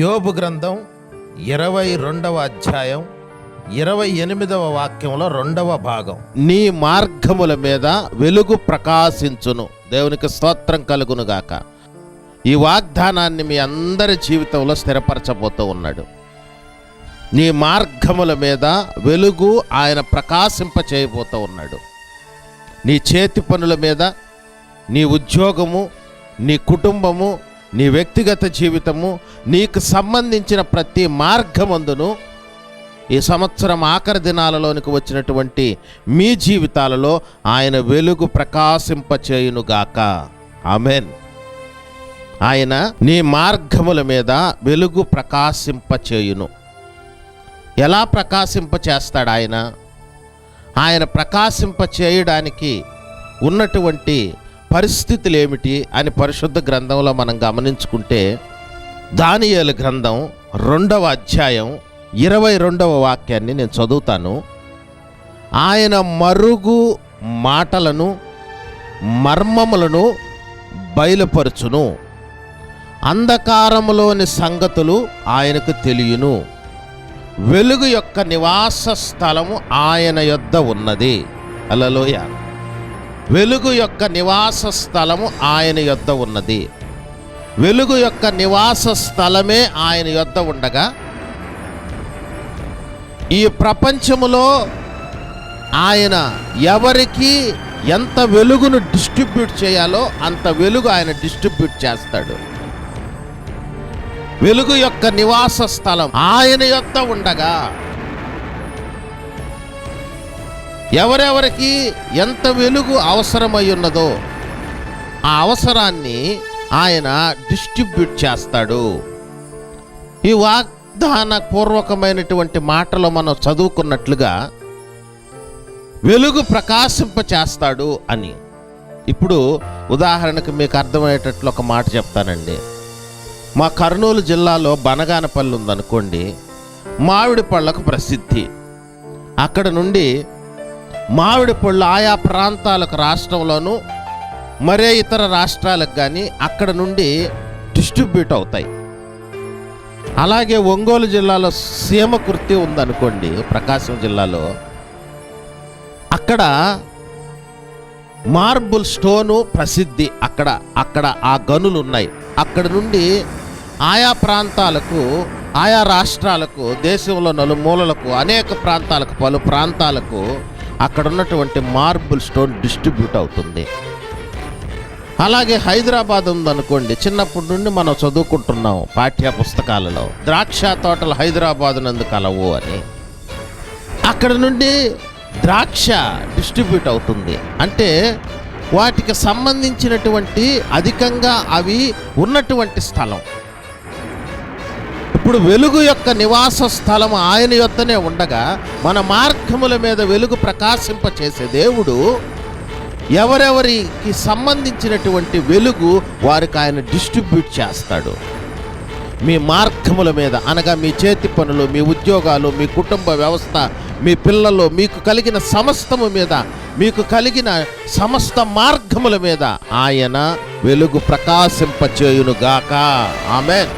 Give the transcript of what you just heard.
యోబు గ్రంథం 22వ అధ్యాయం 28వ వాక్యంలో 2వ భాగం. నీ మార్గముల మీద వెలుగు ప్రకాశించును. దేవునికి స్తోత్రం కలుగును గాక. ఈ వాగ్దానాన్ని మీ అందరి జీవితంలో స్థిరపరచబోతూ ఉన్నాడు. నీ మార్గముల మీద వెలుగు ఆయన ప్రకాశింప చేయబోతూ ఉన్నాడు. నీ చేతి పనుల మీద, నీ ఉద్యోగము, నీ కుటుంబము, నీ వ్యక్తిగత జీవితము, నీకు సంబంధించిన ప్రతి మార్గమందును ఈ సంవత్సరం ఆఖరి దినాలలోనికి వచ్చినటువంటి మీ జీవితాలలో ఆయన వెలుగు ప్రకాశింపచేయునుగాక. ఆమేన్. ఆయన నీ మార్గముల మీద వెలుగు ప్రకాశింపచేయును. ఎలా ప్రకాశింపచేస్తాడు ఆయన? ఆయన ప్రకాశింపచేయడానికి ఉన్నటువంటి పరిస్థితులు ఏమిటి అని పరిశుద్ధ గ్రంథంలో మనం గమనించుకుంటే, దానియేలు గ్రంథం 2వ అధ్యాయం 22వ వాక్యాన్ని నేను చదువుతాను. ఆయన మరుగు మాటలను మర్మములను బయలుపరచును, అంధకారములోని సంగతులు ఆయనకు తెలియను. వెలుగు యొక్క నివాస స్థలము ఆయన యొద్ద ఉన్నది. హల్లెలూయ. వెలుగు యొక్క నివాస స్థలము ఆయన యొద్ద ఉన్నది. వెలుగు యొక్క నివాస స్థలమే ఆయన యొద్ద ఉండగా, ఈ ప్రపంచములో ఆయన ఎవరికి ఎంత వెలుగును డిస్ట్రిబ్యూట్ చేయాలో అంత వెలుగు ఆయన డిస్ట్రిబ్యూట్ చేస్తాడు. వెలుగు యొక్క నివాస స్థలం ఆయన యొద్ద ఉండగా, ఎవరెవరికి ఎంత వెలుగు అవసరమై ఉన్నదో ఆ అవసరాన్ని ఆయన డిస్ట్రిబ్యూట్ చేస్తాడు. ఈ వాగ్దాన పూర్వకమైనటువంటి మాటలో మనం చదువుకున్నట్లుగా వెలుగు ప్రకాశింప చేస్తాడు అని. ఇప్పుడు ఉదాహరణకు మీకు అర్థమయ్యేటట్లు ఒక మాట చెప్తానండి. మా కర్నూలు జిల్లాలో బనగానపల్లి ఉందనుకోండి, మామిడి పళ్ళకు ప్రసిద్ధి. అక్కడ నుండి మామిడి పళ్ళు ఆయా ప్రాంతాలకు, రాష్ట్రంలోనూ మరే ఇతర రాష్ట్రాలకు కానీ అక్కడ నుండి డిస్ట్రిబ్యూట్ అవుతాయి. అలాగే ఒంగోలు జిల్లాలో సీమకుర్తి ఉందనుకోండి, ప్రకాశం జిల్లాలో, అక్కడ మార్బుల్ స్టోను ప్రసిద్ధి. అక్కడ ఆ గనులు ఉన్నాయి. అక్కడ నుండి ఆయా ప్రాంతాలకు, ఆయా రాష్ట్రాలకు, దేశంలో నలుమూలలకు, అనేక ప్రాంతాలకు, పలు ప్రాంతాలకు అక్కడ ఉన్నటువంటి మార్బుల్ స్టోన్ డిస్ట్రిబ్యూట్ అవుతుంది. అలాగే హైదరాబాద్ ఉందనుకోండి, చిన్నప్పటి నుండి మనం చదువుకుంటున్నాం పాఠ్య పుస్తకాలలో, ద్రాక్ష తోటలు హైదరాబాద్ నందు కలవు అని. అక్కడ నుండి ద్రాక్ష డిస్ట్రిబ్యూట్ అవుతుంది. అంటే వాటికి సంబంధించినటువంటి అధికంగా అవి ఉన్నటువంటి స్థలం. ఇప్పుడు వెలుగు యొక్క నివాస స్థలం ఆయన యొద్దనే ఉండగా, మన మార్గముల మీద వెలుగు ప్రకాశింప చేసే దేవుడు ఎవరెవరికి సంబంధించినటువంటి వెలుగు వారికి ఆయన డిస్ట్రిబ్యూట్ చేస్తాడు. మీ మార్గముల మీద అనగా మీ చేతి పనులు, మీ ఉద్యోగాలు, మీ కుటుంబ వ్యవస్థ, మీ పిల్లలు, మీకు కలిగిన సమస్తము మీద, మీకు కలిగిన సమస్త మార్గముల మీద ఆయన వెలుగు ప్రకాశింపచేయునుగాక. ఆమేన్.